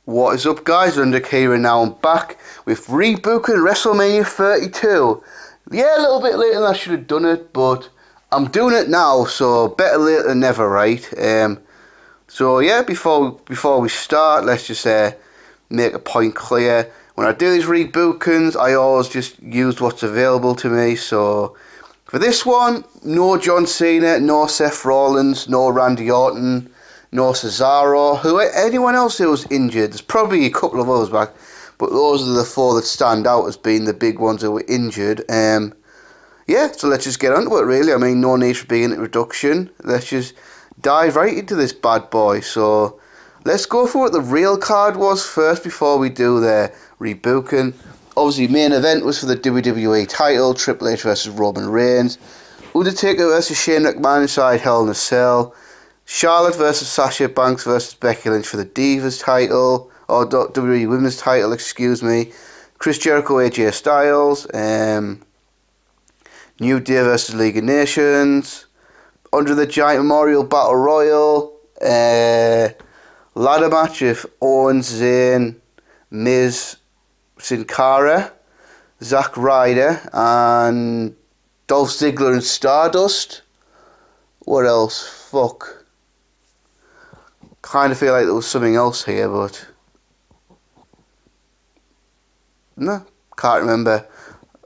What is up, guys? Londrick here, and now I'm back with Rebooking Wrestlemania 32. Yeah, a little bit later than I should have done it, but I'm doing it now, so better late than never, right? So yeah, before we start, let's just make a point clear. When I do these rebookings, I always just use what's available to me. So for this one, no John Cena, no Seth Rollins, no Randy Orton, no Cesaro, anyone else who was injured. There's probably a couple of others back, but those are the four that stand out as being the big ones who were injured. Yeah, so let's just get on to it, really. I mean, no need for big introduction. Let's just dive right into this bad boy. So let's go for what the real card was first before we do the rebooking. Obviously, main event was for the WWE title, Triple H versus Roman Reigns. Undertaker versus Shane McMahon inside Hell in a Cell. Charlotte versus Sasha Banks versus Becky Lynch for the Divas title, or WWE Women's title, excuse me. Chris Jericho, AJ Styles. New Day versus League of Nations. Under the Giant Memorial Battle Royal. Ladder match of Owens, Zayn, Miz, Sin Cara, Zack Ryder, and Dolph Ziggler and Stardust. What else? Fuck. Kind of feel like there was something else here, but no, can't remember.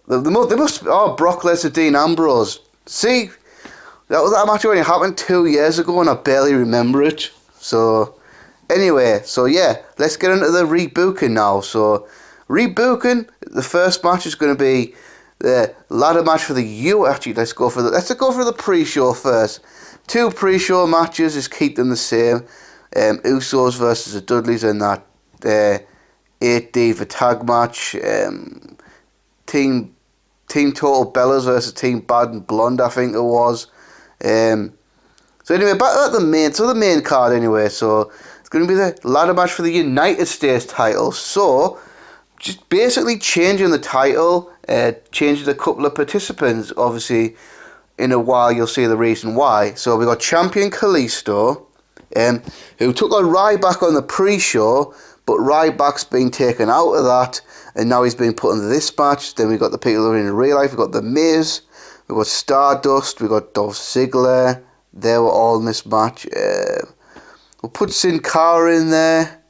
They must. Oh, Brock Lesnar, Dean Ambrose. See, that match only happened 2 years ago, and I barely remember it. So anyway, so yeah, let's get into the rebooking now. So rebooking, the first match is going to be the ladder match for the U. Actually, let's go for the pre-show first. 2 pre-show matches, just keep them the same. Usos versus the Dudleys in that 8 Diva tag match. Team Total Bellas versus Team Bad and Blonde, I think it was. So anyway, back at the main card anyway. So it's going to be the ladder match for the United States title. So just basically changing the title, changing a couple of participants. Obviously, in a while you'll see the reason why. So we got Champion Kalisto, who took on Ryback on the pre-show, but Ryback's been taken out of that, and now he's been put into this match. Then we got the people who are in real life. We got The Miz, we got Stardust, we got Dolph Ziggler. They were all in this match. We'll put Sin Cara in there.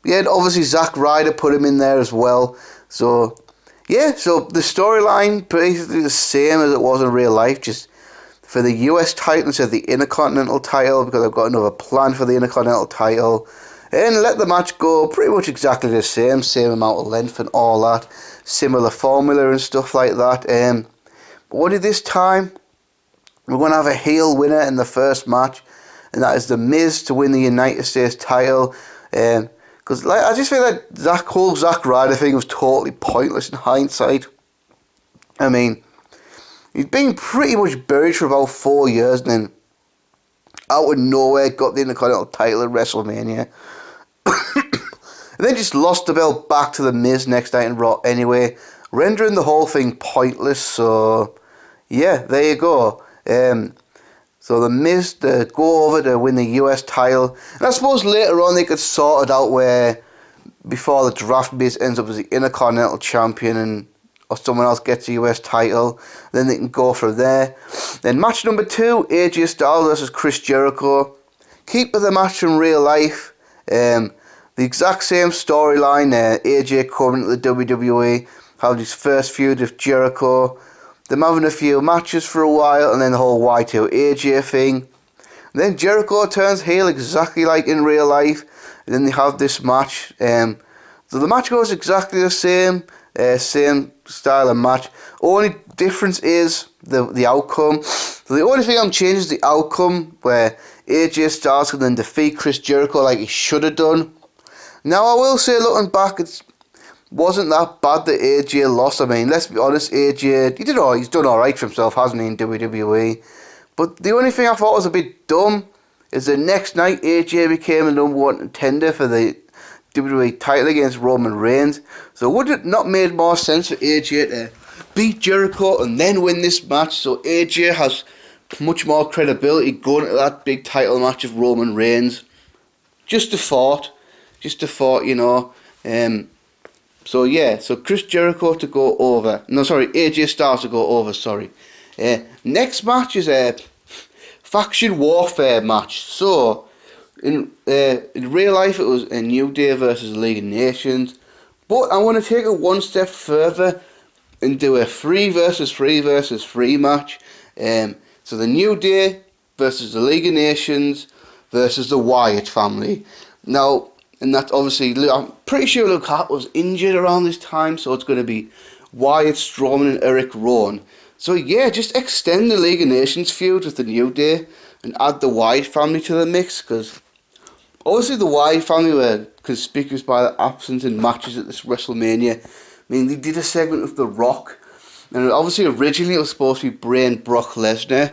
Yeah, and obviously Zack Ryder, put him in there as well. So yeah, so the storyline basically the same as it was in real life, just for the US title instead of the Intercontinental title, because I've got another plan for the Intercontinental title. And let the match go pretty much exactly the same amount of length and all that, similar formula and stuff like that. But what did this time? We're going to have a heel winner in the first match, and that is The Miz to win the United States title. Because I just feel like that whole Zack Ryder thing was totally pointless in hindsight. I mean, he's been pretty much buried for about 4 years, and then out of nowhere got the Intercontinental title at WrestleMania. And then just lost the belt back to The Miz next night in Raw anyway, rendering the whole thing pointless. So yeah, there you go. So The Miz to go over to win the US title. And I suppose later on they could sort it out where before the draft Miz ends up as the Intercontinental champion and or someone else gets the US title. Then they can go from there. Then match number 2, AJ Styles versus Chris Jericho. Keep the match from real life. The exact same storyline. AJ coming to the WWE, having his first feud with Jericho. Them having a few matches for a while, and then the whole Y2AJ thing. And then Jericho turns heel exactly like in real life, and then they have this match. So the match goes exactly the same style of match. Only difference is the outcome. So the only thing I'm changing is the outcome, where AJ Styles can then defeat Chris Jericho like he should have done. Now I will say, looking back, it wasn't that bad that AJ lost. I mean, let's be honest, AJ, he's done alright for himself, hasn't he, in WWE? But the only thing I thought was a bit dumb is the next night AJ became the number 1 contender for the WWE title against Roman Reigns. So would it not made more sense for AJ to beat Jericho and then win this match, so AJ has much more credibility going to that big title match of Roman Reigns? Just a thought. just a thought, you know. So yeah, so Chris Jericho to go over. No, sorry, AJ Styles to go over. Sorry. Next match is a faction warfare match. So in real life, it was a New Day versus League of Nations, but I want to take it one step further and do a 3 versus 3 versus 3 match. So the New Day versus the League of Nations versus the Wyatt family. Now, and that's obviously, I'm pretty sure Luke Hart was injured around this time, so it's going to be Wyatt, Strowman and Eric Rowan. So yeah, just extend the League of Nations feud with the New Day and add the Wyatt family to the mix, because obviously the Wyatt family were conspicuous by their absence in matches at this WrestleMania. I mean, they did a segment with The Rock, and obviously originally it was supposed to be Bray and Brock Lesnar,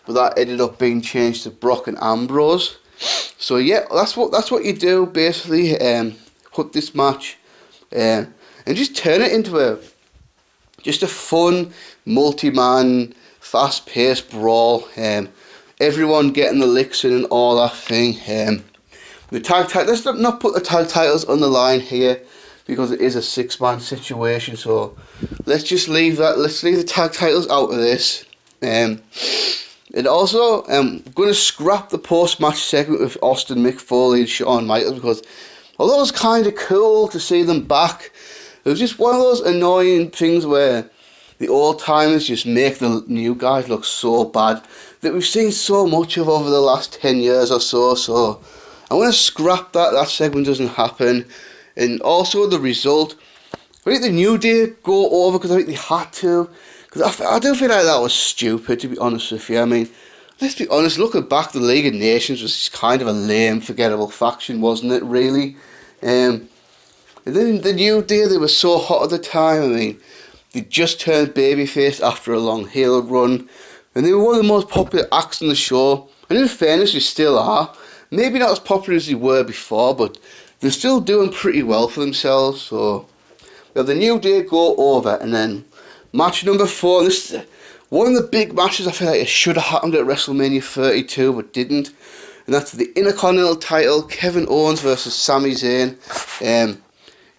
but that ended up being changed to Brock and Ambrose. So yeah, that's what you do basically. Put this match and just turn it into just a fun multi-man, fast-paced brawl. Everyone getting the licks in and all that thing. The tag title. Let's not put the tag titles on the line here, because it is a 6-man situation. So let's just leave that. Let's leave the tag titles out of this. And also, I'm going to scrap the post-match segment with Austin Mick Foley and Shawn Michaels, because although it was kind of cool to see them back, it was just one of those annoying things where the old-timers just make the new guys look so bad that we've seen so much of over the last 10 years or so. So I'm going to scrap that. That segment doesn't happen. And also the result, I think the New Day go over because I think they had to. Because I do feel like that was stupid, to be honest with you. I mean, let's be honest, looking back, the League of Nations was kind of a lame, forgettable faction, wasn't it, really? And then the New Day, they were so hot at the time. I mean, they just turned babyface after a long heel run, and they were one of the most popular acts on the show. And in fairness, they still are. Maybe not as popular as they were before, but they're still doing pretty well for themselves. So, well, the New Day go over, and then match number 4, this is one of the big matches I feel like it should have happened at WrestleMania 32 but didn't, and that's the Intercontinental title, Kevin Owens versus Sami Zayn.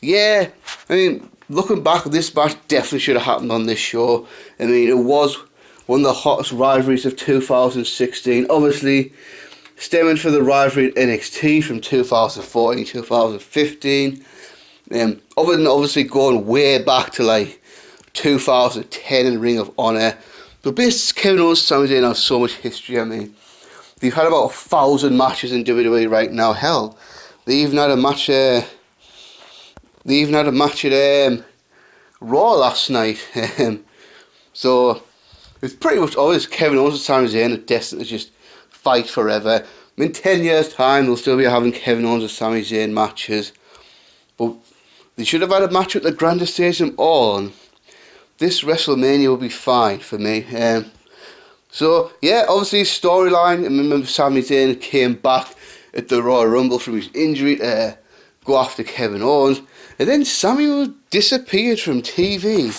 Yeah, I mean, looking back, this match definitely should have happened on this show. I mean, it was one of the hottest rivalries of 2016, obviously stemming from the rivalry in NXT from 2014, 2015, other than obviously going way back to like 2010 in Ring of Honor. But basically, Kevin Owens and Sami Zayn have so much history. I mean, they've had about 1,000 matches in WWE right now. Hell, they even had a match. At Raw last night. So it's pretty much always Kevin Owens and Sami Zayn are destined to just fight forever. I mean, 10 years time, they'll still be having Kevin Owens and Sami Zayn matches. But they should have had a match at the grandest stage of them all. And this WrestleMania will be fine for me. So, yeah, obviously storyline. I remember Sami Zayn came back at the Royal Rumble from his injury to go after Kevin Owens. And then Sami disappeared from TV.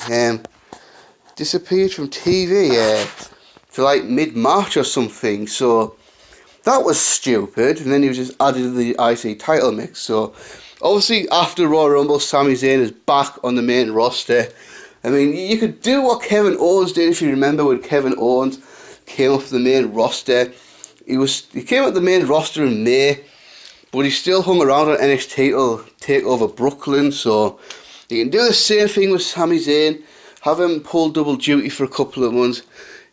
For like mid-March or something. So, that was stupid. And then he was just added to the IC title mix. So, obviously after Royal Rumble, Sami Zayn is back on the main roster. I mean, you could do what Kevin Owens did, if you remember when Kevin Owens came off the main roster. He came up the main roster in May, but he still hung around on NXT to take over Brooklyn. So you can do the same thing with Sami Zayn, have him pull double duty for a couple of months.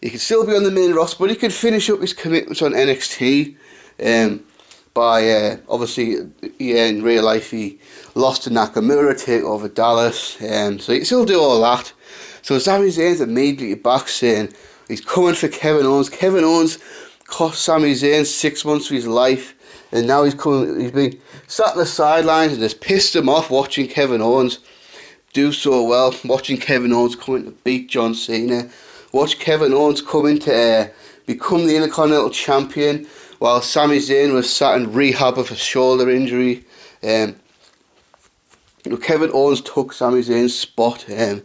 He can still be on the main roster, but he can finish up his commitments on NXT. Obviously, in real life, he lost to Nakamura, take over Dallas, so he can still do all that. So Sami Zayn's immediately back saying he's coming for Kevin Owens. Kevin Owens cost Sami Zayn 6 months of his life, and now he's been sat on the sidelines and just pissed him off watching Kevin Owens do so well, watching Kevin Owens coming to beat John Cena, watch Kevin Owens coming to become the Intercontinental Champion, while Sami Zayn was sat in rehab of a shoulder injury. Kevin Owens took Sami Zayn's spot, and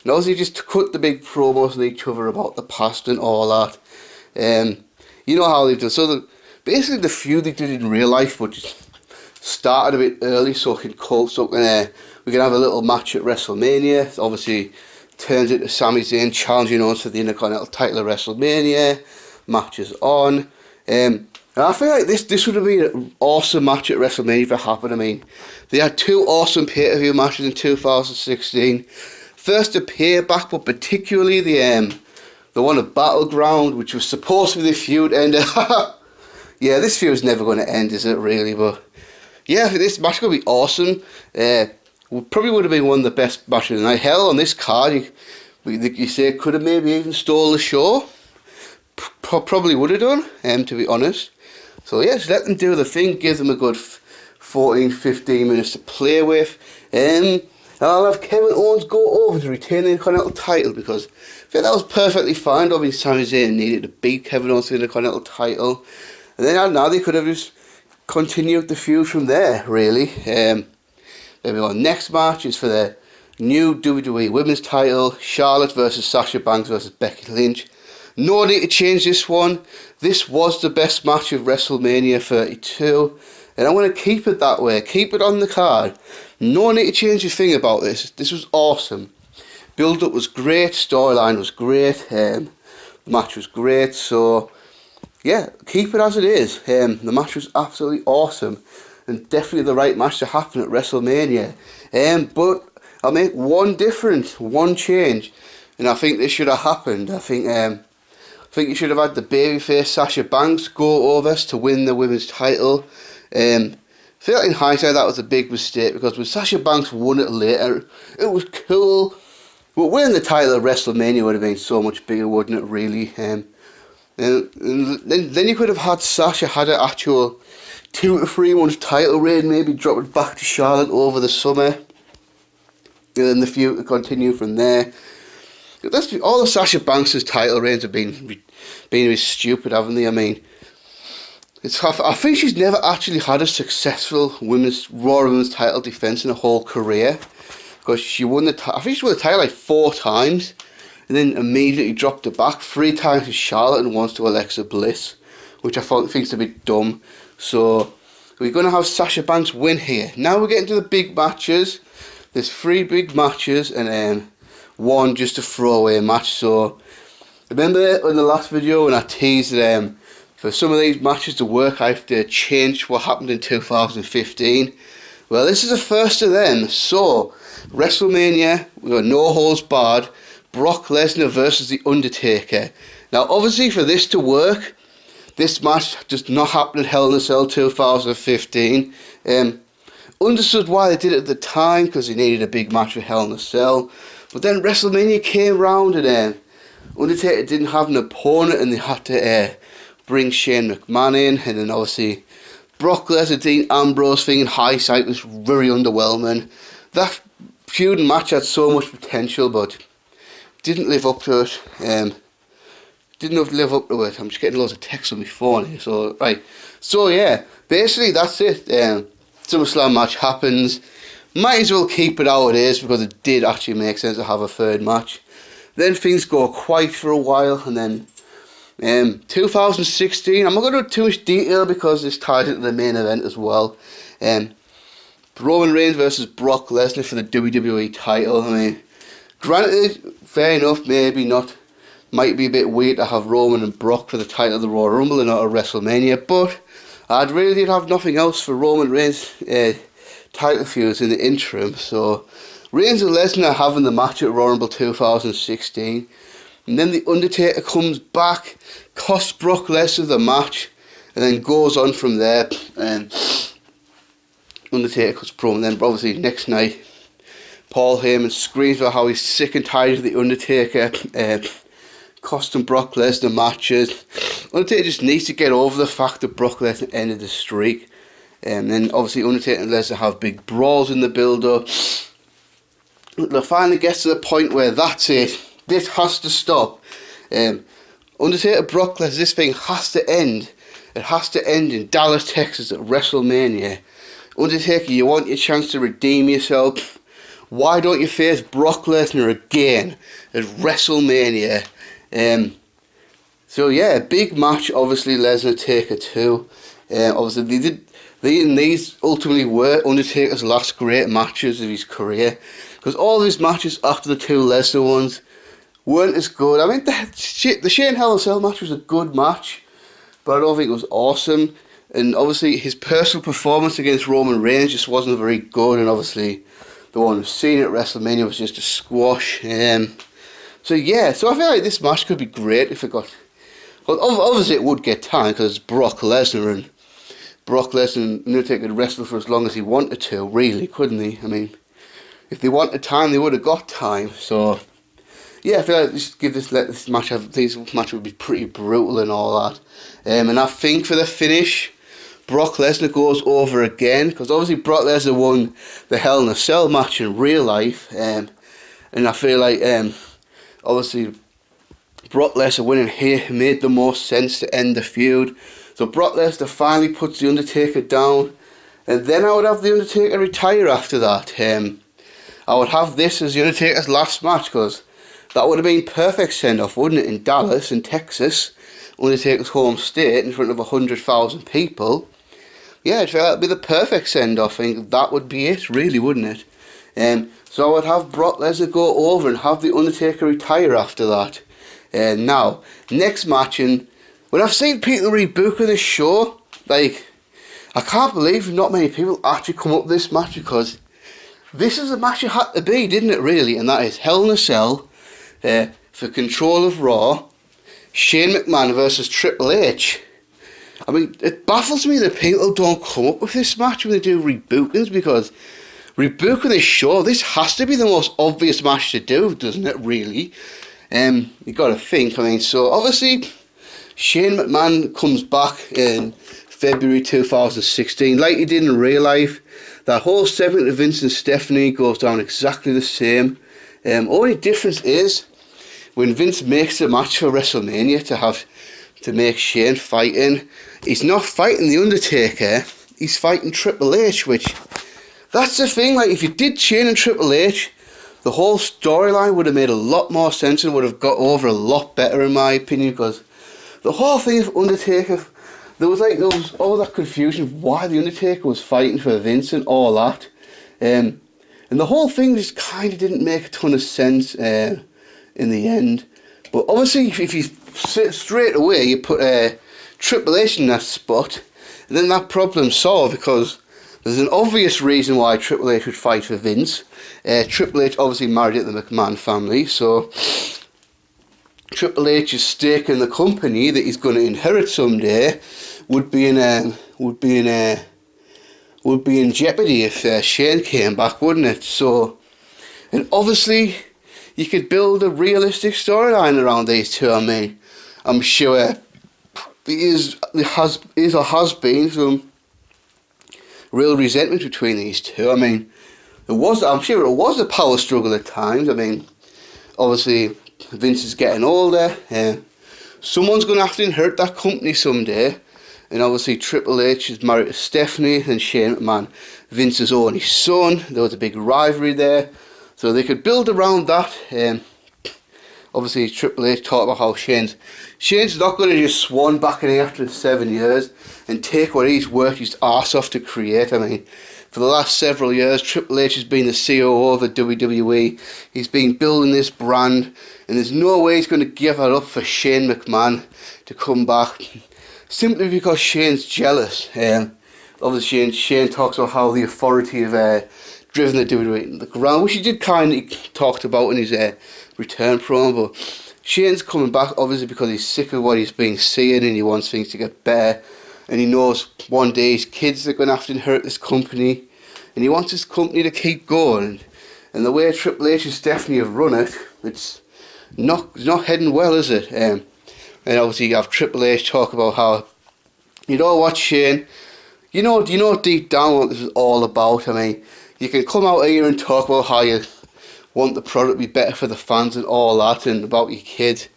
obviously just cut the big promos on each other about the past and all that. You know how they've done. So basically the feud they did in real life, but just started a bit early so we can have a little match at WrestleMania. Obviously, turns into Sami Zayn challenging us for the Intercontinental title at WrestleMania. Matches on. And I feel like this would have been an awesome match at WrestleMania if it happened. I mean, they had two awesome pay-per-view matches in 2016. First, the Payback, but particularly the one at Battleground, which was supposed to be the feud ender. Yeah, this feud is never going to end, is it really? But yeah, this match is going to be awesome. Probably would have been one of the best matches of the night. Hell, on this card, you say it could have maybe even stole the show. Probably would have done, to be honest. So yeah, just let them do the thing. Give them a good 14-15 minutes to play with. And I'll have Kevin Owens go over to retain the Intercontinental title, because I think that was perfectly fine. Obviously, Sami Zayn needed to beat Kevin Owens to the Intercontinental title. And then now they could have just continued the feud from there, really. Maybe our next match is for the new WWE Women's title, Charlotte versus Sasha Banks versus Becky Lynch. No need to change this one. This was the best match of WrestleMania 32, and I'm going to keep it that way. Keep it on the card. No need to change a thing about this. This was awesome. Build-up was great. Storyline was great. The match was great. So, yeah, keep it as it is. The match was absolutely awesome, and definitely the right match to happen at WrestleMania. But I'll make one difference, one change, and I think this should have happened. I think you should have had the babyface Sasha Banks go over to win the women's title. I feel like in hindsight that was a big mistake, because when Sasha Banks won it later, it was cool. But winning the title at WrestleMania would have been so much bigger, wouldn't it, really? And then you could have had Sasha had an actual 2 to 3 month title reign, maybe drop it back to Charlotte over the summer, and then the feud to continue from there. All of Sasha Banks' title reigns have been a bit stupid, haven't they? I mean, I think she's never actually had a successful Raw Women's title defense in her whole career, because she won I think she won the title like 4 times, and then immediately dropped it back 3 times to Charlotte and once to Alexa Bliss, which I think is a bit dumb. So we're going to have Sasha Banks win here. Now we're getting to the big matches. There's 3 big matches, and one just a throwaway match. So remember in the last video when I teased for some of these matches to work, I have to change what happened in 2015. Well, this is the first of them. So WrestleMania, we got no holds barred, Brock Lesnar versus The Undertaker. Now obviously for this to work, this match does not happen at Hell in a Cell 2015. Understood why they did it at the time, because they needed a big match for Hell in a Cell. But then WrestleMania came round, and Undertaker didn't have an opponent, and they had to bring Shane McMahon in. And then obviously Brock Lesnar, Dean Ambrose thing in hindsight was very underwhelming. That feud and match had so much potential, but didn't live up to it. Didn't live up to it. I'm just getting loads of texts on my phone here. So right. So yeah, basically that's it. SummerSlam match happens. Might as well keep it how it is, because it did actually make sense to have a third match. Then things go quiet for a while, and then 2016, I'm not going to go into too much detail because this ties into the main event as well. Roman Reigns versus Brock Lesnar for the WWE title. I mean, granted, fair enough, maybe not. Might be a bit weird to have Roman and Brock for the title of the Royal Rumble and not a WrestleMania, but I'd really have nothing else for Roman Reigns' title feuds in the interim. So Reigns and Lesnar are having the match at Royal Rumble 2016, and then The Undertaker comes back, costs Brock Lesnar the match, and then goes on from there. And Undertaker cuts promo, and then obviously next night Paul Heyman screams about how he's sick and tired of The Undertaker costing Brock Lesnar matches. Undertaker just needs to get over the fact that Brock Lesnar ended the streak. And then obviously Undertaker and Lesnar have big brawls in the build-up. It finally gets to the point where that's it. This has to stop. Undertaker, Brock Lesnar, this thing has to end. It has to end in Dallas, Texas at WrestleMania. Undertaker, you want your chance to redeem yourself. Why don't you face Brock Lesnar again at WrestleMania? So yeah, big match. Obviously Lesnar Taker too. Obviously they did these ultimately were Undertaker's last great matches of his career, because all of his matches after the two Lesnar ones weren't as good. I mean, the Shane Hell in a Cell match was a good match, but I don't think it was awesome. And obviously his personal performance against Roman Reigns just wasn't very good, and obviously the one we've seen at WrestleMania was just a squash. So I feel like this match could be great if it got... Well, obviously it would get time, because it's Brock Lesnar, and Undertaker could wrestle for as long as he wanted to, really, couldn't he? I mean, if they wanted time, they would have got time. So I feel like this match would be pretty brutal and all that. And I think for the finish, Brock Lesnar goes over again, because obviously Brock Lesnar won the Hell in a Cell match in real life, and I feel like obviously Brock Lesnar winning here made the most sense to end the feud. So Brock Lesnar finally puts the Undertaker down, and then I would have the Undertaker retire after that. I would have this as the Undertaker's last match, because that would have been perfect send-off, wouldn't it, in Dallas, in Texas, Undertaker's home state, in front of 100,000 people. Yeah, I feel that would be the perfect send-off. I think that would be it, really, wouldn't it? So I would have Brock Lesnar go over and have the Undertaker retire after that. Now, next match, and when I've seen people rebooking this show, like, I can't believe not many people actually come up with this match, because this is the match it had to be, didn't it, really? And that is Hell in a Cell for control of Raw, Shane McMahon versus Triple H. I mean, it baffles me that people don't come up with this match when they do rebookings, because rebooking this show, this has to be the most obvious match to do, doesn't it, really? You got to think. I mean, so obviously Shane McMahon comes back in February 2016, like he did in real life. That whole segment of Vince and Stephanie goes down exactly the same. Only difference is when Vince makes a match for WrestleMania to make Shane fighting, he's not fighting the Undertaker, he's fighting Triple H, which, that's the thing, like, if you did Shane and Triple H, the whole storyline would have made a lot more sense and would have got over a lot better, in my opinion, because the whole thing of Undertaker, there was all that confusion of why the Undertaker was fighting for Vince and all that, and the whole thing just kind of didn't make a ton of sense in the end. But obviously, if you straight away you put Triple H in that spot, and then that problem's solved, because there's an obvious reason why Triple H would fight for Vince. Triple H obviously married into the McMahon family, so Triple H's stake in the company that he's going to inherit someday would be in jeopardy if Shane came back, wouldn't it? So, and obviously you could build a realistic storyline around these two. I mean, I'm sure there has been some real resentment between these two. I mean, I'm sure it was a power struggle at times. I mean, obviously Vince is getting older, someone's going to have to inherit that company someday, and obviously Triple H is married to Stephanie, and Shane McMahon, Vince's only son. There was a big rivalry there, so they could build around that. Obviously Triple H talked about how Shane's not going to just swan back in here after 7 years and take what he's worked his arse off to create. I mean, for the last several years, Triple H has been the COO of the WWE. He's been building this brand, and there's no way he's going to give it up for Shane McMahon to come back, simply because Shane's jealous. Obviously, Shane talks about how the authority have driven the WWE into the ground, which he did kind of talked about in his return promo. But Shane's coming back obviously because he's sick of what he's been seeing, and he wants things to get better. And he knows one day his kids are going to have to inherit this company, and he wants his company to keep going. And the way Triple H and Stephanie have run it, it's not heading well, is it? And obviously you have Triple H talk about how, you know what, Shane, do you know deep down what this is all about? I mean, you can come out here and talk about how you want the product to be better for the fans and all that, and about your kids,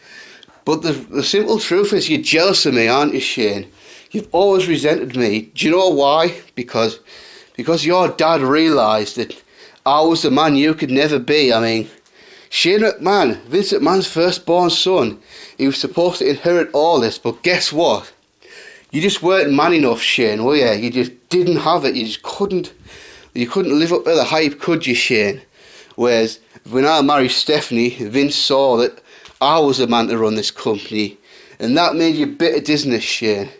but the simple truth is you're jealous of me, aren't you, Shane? You've always resented me. Do you know why? Because your dad realised that I was the man you could never be. I mean, Shane McMahon, Vince McMahon's firstborn son, he was supposed to inherit all this, but guess what? you just weren't man enough, Shane, were you? You just didn't have it. You just couldn't live up to the hype, could you, Shane? Whereas when I married Stephanie, Vince saw that I was the man to run this company, and that made you bitter, didn't it, Shane?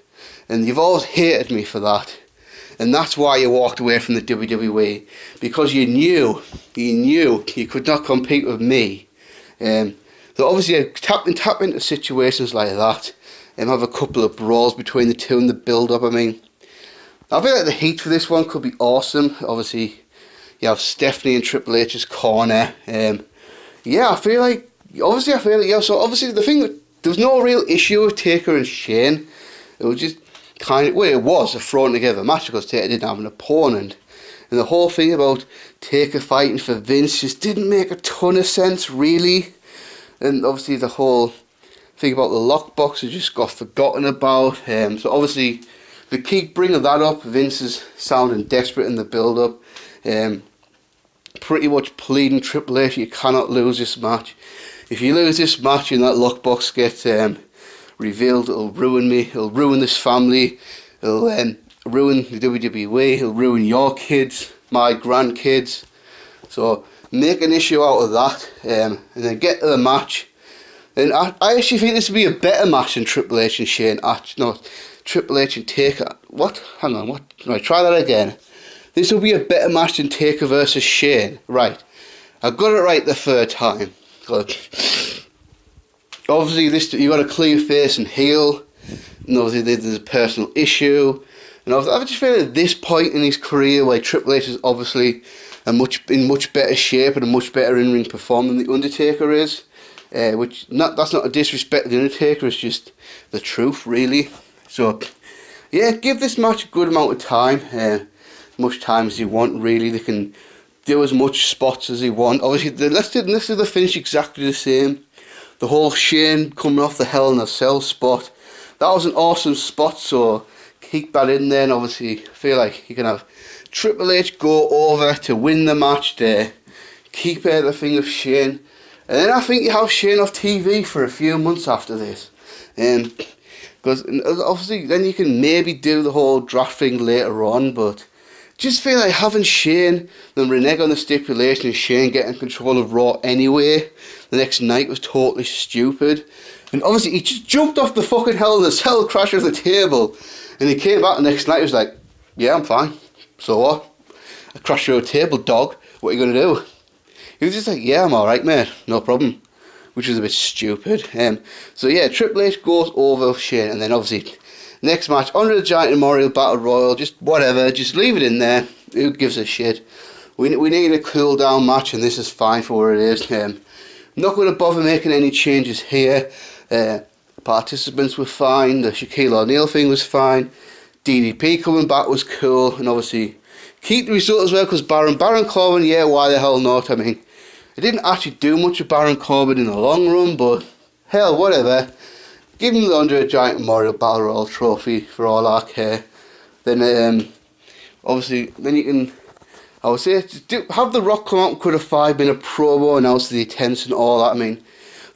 And you've always hated me for that. And that's why you walked away from the WWE, because you knew you could not compete with me. So obviously you tap into situations like that and have a couple of brawls between the two in the build-up. I mean, I feel like the heat for this one could be awesome. Obviously, you have Stephanie in Triple H's corner. Yeah, I feel like, yeah, so obviously the thing, there was no real issue with Taker and Shane. It was just kind of, well, it was a thrown together match because Taker didn't have an opponent. And the whole thing about Taker fighting for Vince just didn't make a ton of sense, really. And obviously the whole thing about the lockbox has just got forgotten about. So obviously, they keep bringing that up. Vince is sounding desperate in the build-up. Pretty much pleading Triple H, you cannot lose this match. If you lose this match and that lockbox gets revealed, it'll ruin me. It'll ruin this family. It'll ruin the WWE. It'll ruin your kids, my grandkids. So make an issue out of that, and then get to the match. And I actually think this would be a better match than Triple H and Shane. No, Triple H and Taker. What? Hang on. What? Right, try that again. This will be a better match than Taker versus Shane. Right. I got it right the third time. Good. Obviously, you got a clear face and heel. And obviously, there's a personal issue. And I just feel at this point in his career, where Triple H is obviously in much better shape and a much better in-ring performer than the Undertaker is. That's not a disrespect to the Undertaker, it's just the truth, really. So, yeah, give this match a good amount of time, much time as you want, really. They can do as much spots as they want. Obviously, let's do the finish exactly the same. The whole Shane coming off the Hell in a Cell spot, that was an awesome spot, so keep that in there. And obviously, I feel like you can have Triple H go over to win the match there, keep the thing of Shane, and then I think you have Shane off TV for a few months after this. Because obviously then you can maybe do the whole draft thing later on, but just feel like having Shane, then renege on the stipulation and Shane getting control of Raw anyway the next night was totally stupid. And obviously he just jumped off the fucking Hell in a Cell, crashed on the table, and he came back the next night, he was like, yeah, I'm fine. So what? I crashed through a table, dog. What are you going to do? He was just like, yeah, I'm alright, mate. No problem. Which was a bit stupid. So yeah, Triple H goes over Shane, and then obviously next match, Andre the Giant Memorial Battle Royal, just whatever, just leave it in there. Who gives a shit? We need a cool down match, and this is fine for what it is. I'm not going to bother making any changes here. Participants were fine. The Shaquille O'Neal thing was fine. DDP coming back was cool, and obviously keep the result as well, because Baron Corbin, yeah, why the hell not? I mean, it didn't actually do much with Baron Corbin in the long run, but hell, whatever. Give him the Andre the Giant Memorial Battle Royal trophy for all I care. Then obviously, then you can, I would say, have The Rock come out and cut a 5-minute promo, announce the attendance and all that. I mean,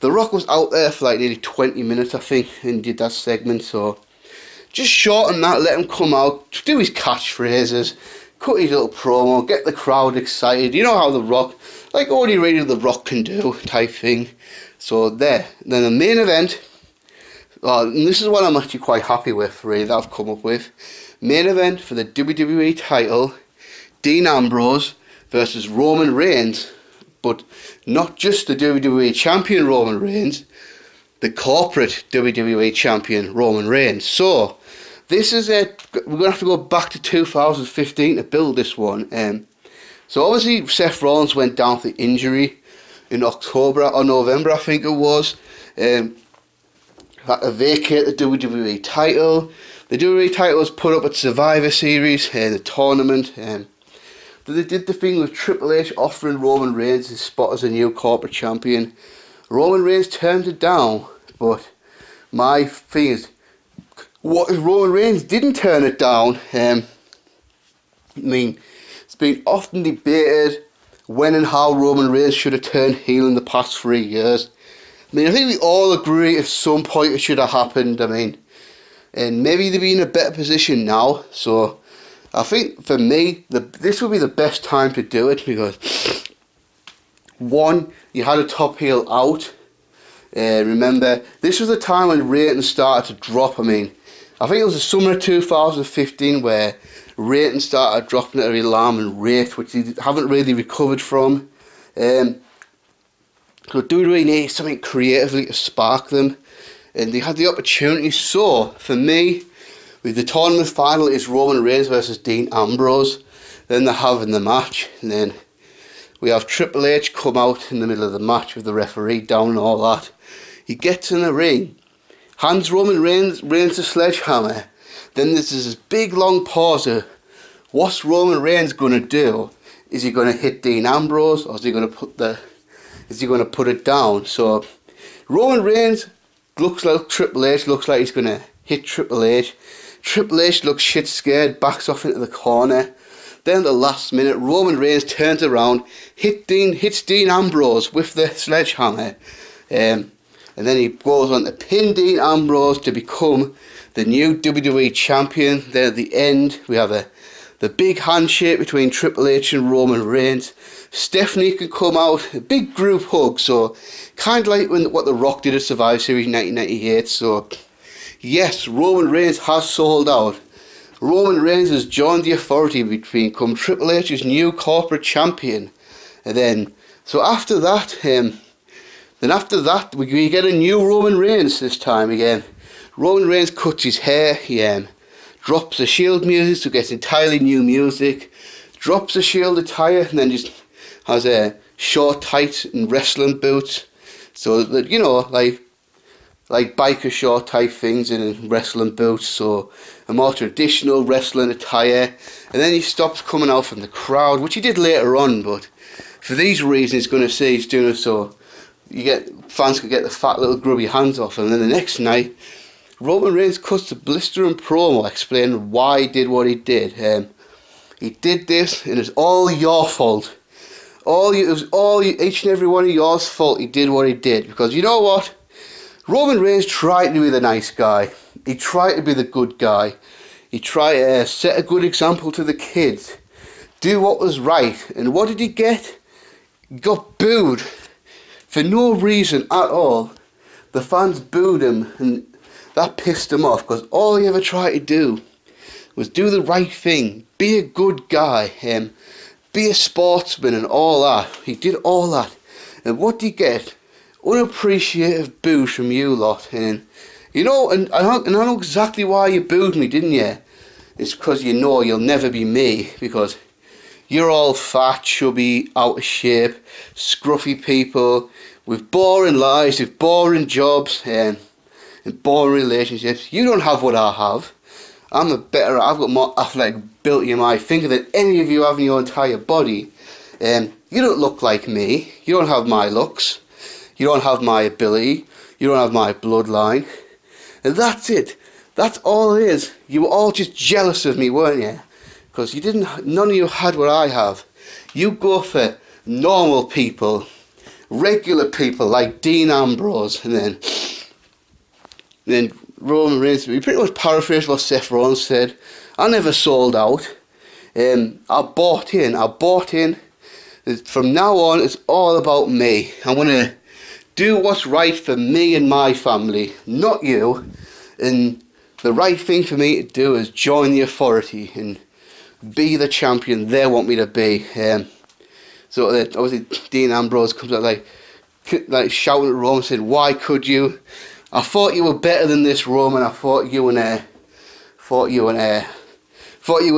The Rock was out there for like nearly 20 minutes, I think, and did that segment, so just shorten that, let him come out, do his catchphrases, cut his little promo, get the crowd excited. You know how The Rock, like only really The Rock can do type thing. So there. Then the main event, and this is what I'm actually quite happy with, really, that I've come up with. Main event for the WWE title, Dean Ambrose versus Roman Reigns. But not just the WWE Champion Roman Reigns, the corporate WWE Champion Roman Reigns. So this is we're going to have to go back to 2015 to build this one. So obviously Seth Rollins went down for injury in October or November, I think it was. Had to vacate the WWE title. The WWE title was put up at Survivor Series, the tournament. They did the thing with Triple H offering Roman Reigns his spot as a new corporate champion. Roman Reigns turned it down, but my thing is, what if Roman Reigns didn't turn it down? I mean, it's been often debated when and how Roman Reigns should have turned heel in the past 3 years. I mean, I think we all agree at some point it should have happened. I mean, and maybe they'd be in a better position now. So I think for me, this would be the best time to do it, because one, you had a top heel out. Remember, this was the time when ratings started to drop. I mean, I think it was the summer of 2015 where ratings started dropping at an alarming rate, which they haven't really recovered from. So WWE needs something creatively to spark them, and they had the opportunity. So for me, with the tournament final is Roman Reigns versus Dean Ambrose. Then they're having the match, and then we have Triple H come out in the middle of the match with the referee down and all that. He gets in the ring, hands Roman Reigns a sledgehammer. Then there's this big long pause of what's Roman Reigns going to do? Is he going to hit Dean Ambrose, or is he going to put it down? So Roman Reigns looks like Triple H, looks like he's going to hit Triple H. Triple H looks shit scared, backs off into the corner. Then at the last minute, Roman Reigns turns around, hits Dean Ambrose with the sledgehammer. And then he goes on to pin Dean Ambrose to become the new WWE champion. Then at the end, we have the big handshake between Triple H and Roman Reigns. Stephanie can come out, a big group hug, so kind of like what The Rock did at Survivor Series 1998. So yes, Roman Reigns has sold out. Roman Reigns has joined the Authority to become Triple H's new corporate champion. And then, so after that, we get a new Roman Reigns this time again. Roman Reigns cuts his hair, he drops the Shield music, so gets entirely new music, drops the Shield attire, and then just has short tights and wrestling boots. So that, you know, like biker short type things and wrestling boots, so a more traditional wrestling attire. And then he stops coming out from the crowd, which he did later on, but for these reasons he's going to say he's doing it so fans can get the fat little grubby hands off him. And then the next night, Roman Reigns cuts a blistering promo explaining why he did what he did. He did this, and it's all your fault. Each and every one of yours fault. He did what he did, because you know what? Roman Reigns tried to be the nice guy. He tried to be the good guy. He tried to set a good example to the kids. Do what was right. And what did he get? He got booed. For no reason at all. The fans booed him, and that pissed him off, because all he ever tried to do was do the right thing. Be a good guy. Be a sportsman and all that. He did all that. And what did he get? Unappreciative boos from you lot. And you know, and I know exactly why you booed me, didn't you? It's because you know you'll never be me, because you're all fat, chubby, out of shape, scruffy people with boring lives, with boring jobs, and boring relationships. You don't have what I have. I've got more athletic ability in my finger than any of you have in your entire body. You don't look like me. You don't have my looks. You don't have my ability. You don't have my bloodline. And that's it. That's all it is. You were all just jealous of me, weren't you? Because none of you had what I have. You go for normal people, regular people like Dean Ambrose, and then Roman Reigns. We pretty much paraphrased what Seth Rollins said. I never sold out. I bought in. From now on, it's all about me. I'm going to do what's right for me and my family, not you. And the right thing for me to do is join the Authority and be the champion they want me to be. So obviously Dean Ambrose comes out like shouting at Roman, saying, "Why could you? I thought you were better than this, Roman. I thought you were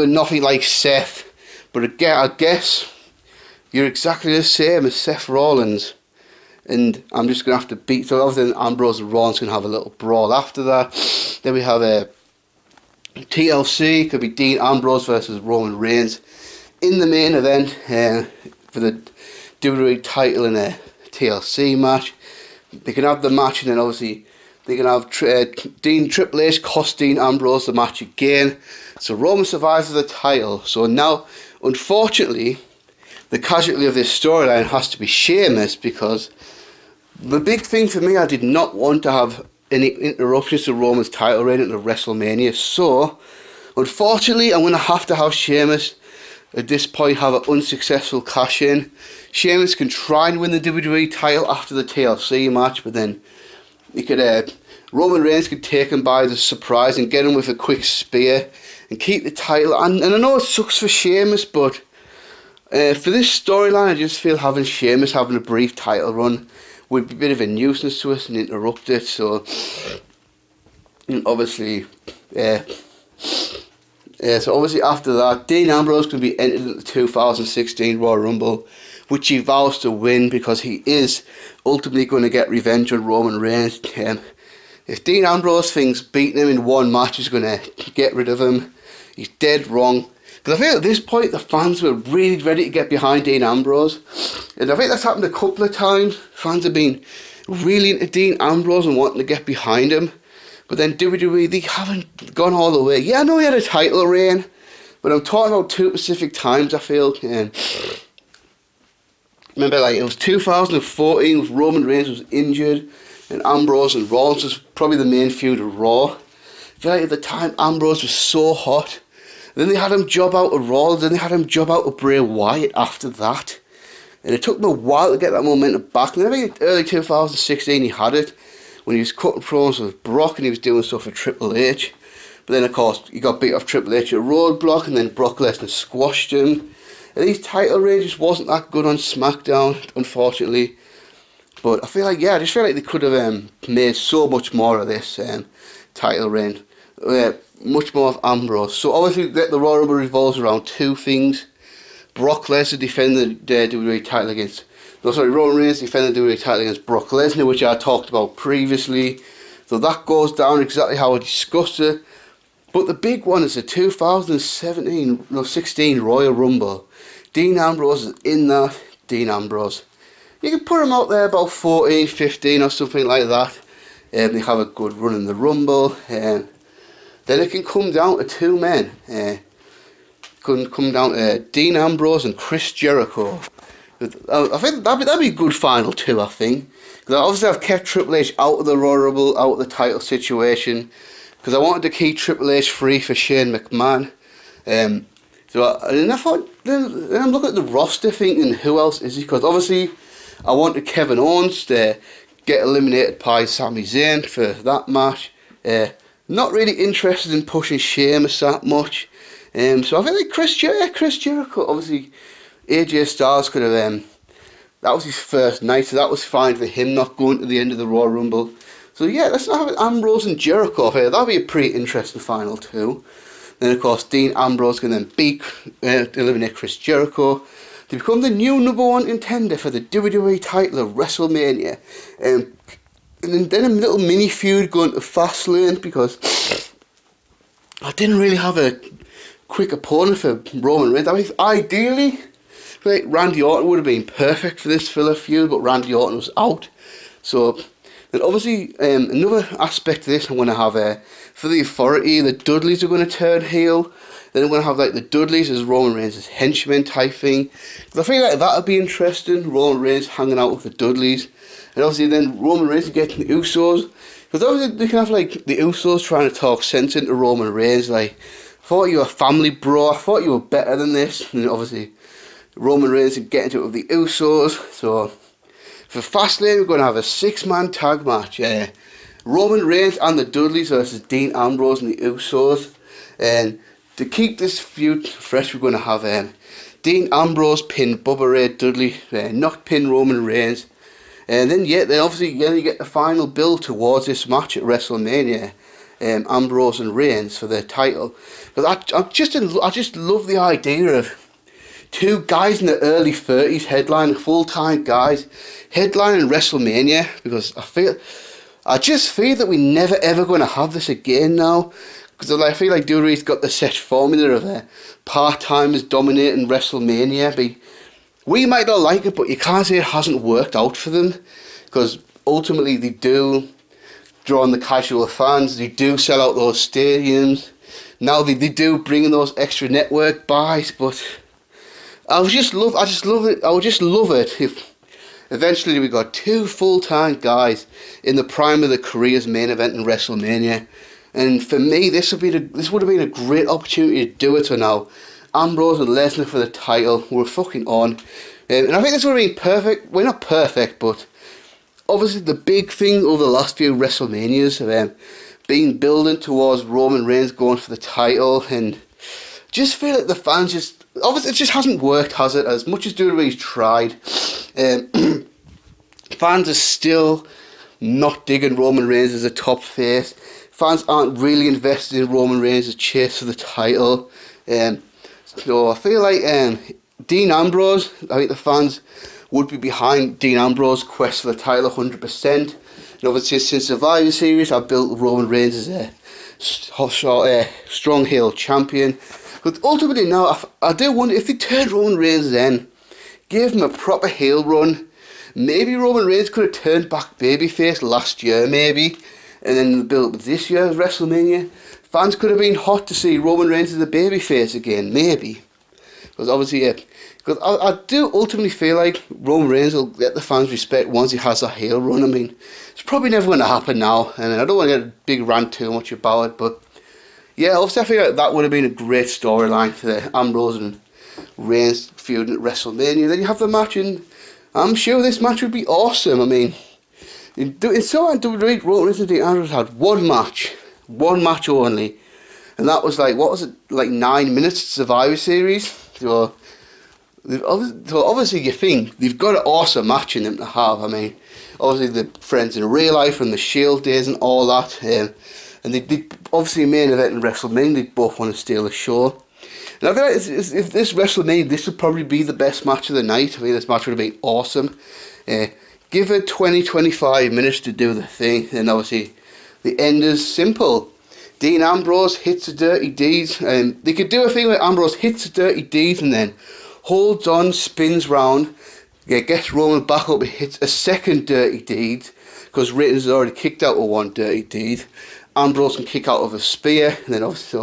nothing like Seth. But again, I guess you're exactly the same as Seth Rollins." And I'm just going to have to beat... So obviously Ambrose and Rollins going to have a little brawl after that. Then we have a TLC. Could be Dean Ambrose versus Roman Reigns in the main event for the WWE title in a TLC match. They can have the match, and then obviously they can have Triple H cost Dean Ambrose the match again. So Roman survives with the title. So now, unfortunately, the casualty of this storyline has to be Sheamus, because the big thing for me, I did not want to have any interruptions to Roman's title reign into WrestleMania. So, unfortunately, I'm going to have Sheamus at this point have an unsuccessful cash-in. Sheamus can try and win the WWE title after the TLC match, but then he could, Roman Reigns could take him by the surprise and get him with a quick spear and keep the title. And I know it sucks for Sheamus, but for this storyline, I just feel having Sheamus having a brief title run would be a bit of a nuisance to us and interrupt it. So, obviously, so obviously after that, Dean Ambrose can be entered into the 2016 Royal Rumble, which he vows to win because he is ultimately going to get revenge on Roman Reigns. If Dean Ambrose thinks beating him in one match is going to get rid of him, he's dead wrong. Because I think at this point the fans were really ready to get behind Dean Ambrose. And I think that's happened a couple of times. Fans have been really into Dean Ambrose and wanting to get behind him. But then WWE, they haven't gone all the way. Yeah, I know he had a title reign, but I'm talking about two specific times, I feel. Remember, like, it was 2014, Roman Reigns was injured, and Ambrose and Rollins was probably the main feud of Raw. I feel like at the time, Ambrose was so hot. Then they had him job out of Rollins, then they had him job out of Bray Wyatt after that. And it took him a while to get that momentum back. And I think in early 2016 he had it, when he was cutting promos with Brock and he was doing stuff for Triple H. But then, of course, he got beat off Triple H at Roadblock, and then Brock Lesnar squashed him. And his title reign just wasn't that good on SmackDown, unfortunately. But I feel like, I just feel like they could have made so much more of this title reign. Much more of Ambrose. So obviously the Royal Rumble revolves around two things. Brock Lesnar defending the WWE title against... Roman Reigns defending the WWE title against Brock Lesnar, which I talked about previously. So that goes down exactly how I discussed it. But the big one is the 2016 Royal Rumble. Dean Ambrose is in that. Dean Ambrose. You can put him out there about 14, 15 or something like that. They have a good run in the Rumble. Then it can come down to two men. Can come down to Dean Ambrose and Chris Jericho. I think that'd be a good final two, I think. Because obviously I've kept Triple H out of the Royal Rumble, out of the title situation. Because I wanted to keep Triple H free for Shane McMahon. And I thought, then I'm looking at the roster thinking, who else is he? Because obviously I wanted Kevin Owens to get eliminated by Sami Zayn for that match. Not really interested in pushing Sheamus that much. So I think like Chris Jericho, obviously AJ Styles could have, that was his first night, so that was fine for him not going to the end of the Royal Rumble. So yeah, let's not have Ambrose and Jericho here. That'll be a pretty interesting final too. Then of course Dean Ambrose can then eliminate Chris Jericho to become the new #1 contender for the WWE title of WrestleMania. And then a little mini feud going to Fastlane, because I didn't really have a quick opponent for Roman Reigns. I mean, ideally, like Randy Orton would have been perfect for this filler feud, but Randy Orton was out. So, and obviously, another aspect of this, I'm going to have for the Authority, the Dudleys are going to turn heel. Then I'm going to have like the Dudleys as Roman Reigns' henchmen type thing. Because I feel like that would be interesting, Roman Reigns hanging out with the Dudleys. And obviously then Roman Reigns getting the Usos. Because obviously they can have like the Usos trying to talk sense into Roman Reigns. Like, I thought you were family, bro. I thought you were better than this. And obviously Roman Reigns would get into it with the Usos. So for Fastlane, we're going to have a 6-man tag match. Roman Reigns and the Dudleys versus Dean Ambrose and the Usos. And to keep this feud fresh, we're going to have Dean Ambrose pin Bubba Ray Dudley, not pin Roman Reigns. And then then obviously you get the final build towards this match at WrestleMania, Ambrose and Reigns for their title. But I just love the idea of two guys in the early 30s headlining, full-time guys headlining WrestleMania, because I just feel that we're never ever going to have this again now. Because I feel like WWE's got the set formula of part-timers dominating WrestleMania. But we might not like it, but you can't say it hasn't worked out for them. Because ultimately they do draw on the casual fans. They do sell out those stadiums. Now they do bring in those extra network buys. But I would just love it if eventually we got two full-time guys in the prime of their careers main event in WrestleMania. And for me, this would have been a great opportunity to do it. So now, Ambrose and Lesnar for the title were fucking on. And I think this would have been perfect. Well, not perfect, but obviously the big thing over the last few WrestleManias have been building towards Roman Reigns going for the title. And just feel like the fans just... Obviously, it just hasn't worked, has it? As much as WWE's tried. Fans are still not digging Roman Reigns as a top face. Fans aren't really invested in Roman Reigns' as chase for the title. So I feel like Dean Ambrose, I think the fans would be behind Dean Ambrose's quest for the title 100%. And obviously since Survivor Series, I've built Roman Reigns as a strong heel champion. But ultimately now, I do wonder if they turned Roman Reigns then, gave him a proper heel run, maybe Roman Reigns could have turned back babyface last year, maybe, and then built up this year's WrestleMania. Fans could have been hot to see Roman Reigns as a babyface again, maybe. Because obviously, because I do ultimately feel like Roman Reigns will get the fans' respect once he has a heel run. I mean, it's probably never going to happen now, and I don't want to get a big rant too much about it, but yeah, obviously I feel like that would have been a great storyline for the Ambrose and Reigns feud at WrestleMania. Then you have the match, and I'm sure this match would be awesome. I mean, in WWE, Roman Reigns and Dean Ambrose had one match only, and that was like, what was it, like 9 minutes Survivor Series. So obviously you think they've got an awesome match in them to have. I mean, obviously the friends in real life and the Shield days and all that, and they did obviously main event in WrestleMania. They both want to steal the show. And I feel like if this WrestleMania, this would probably be the best match of the night. I mean, this match would have been awesome. Give it 20-25 minutes to do the thing, and obviously the end is simple. Dean Ambrose hits the dirty deeds, and they could do a thing where Ambrose hits the dirty deeds and then holds on, spins round, gets Roman back up and hits a second dirty deed, because Reigns has already kicked out of one dirty deed. Ambrose can kick out of a spear, and then obviously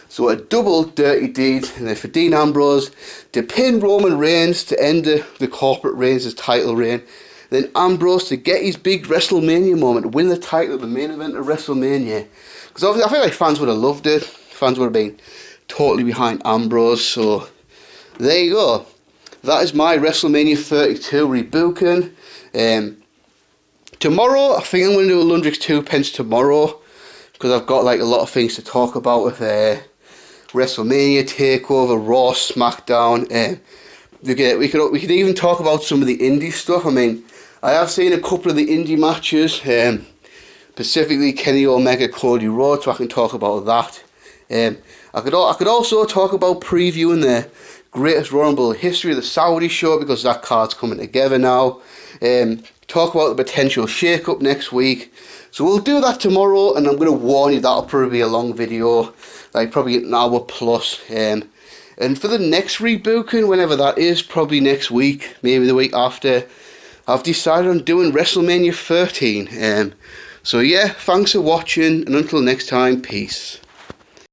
so a double dirty deed, and then for Dean Ambrose to pin Roman Reigns to end the corporate Reigns' title reign. Then Ambrose to get his big WrestleMania moment, win the title at the main event of WrestleMania. Because obviously I feel like fans would have loved it. Fans would have been totally behind Ambrose. So there you go. That is my WrestleMania 32 rebooking. Tomorrow, I think I'm going to do a Londrick's 2 pence tomorrow, because I've got like a lot of things to talk about with WrestleMania, Takeover, Raw, SmackDown. We could even talk about some of the indie stuff. I mean, I have seen a couple of the indie matches, specifically Kenny Omega, Cody Rhodes, so I can talk about that. I could also talk about previewing the greatest Royal Rumble history of the Saudi show, because that card's coming together now. Talk about the potential shake-up next week. So we'll do that tomorrow, and I'm going to warn you that'll probably be a long video, like probably an hour plus. And for the next rebooking, whenever that is, probably next week, maybe the week after, I've decided on doing WrestleMania 13. So yeah, thanks for watching, and until next time, peace.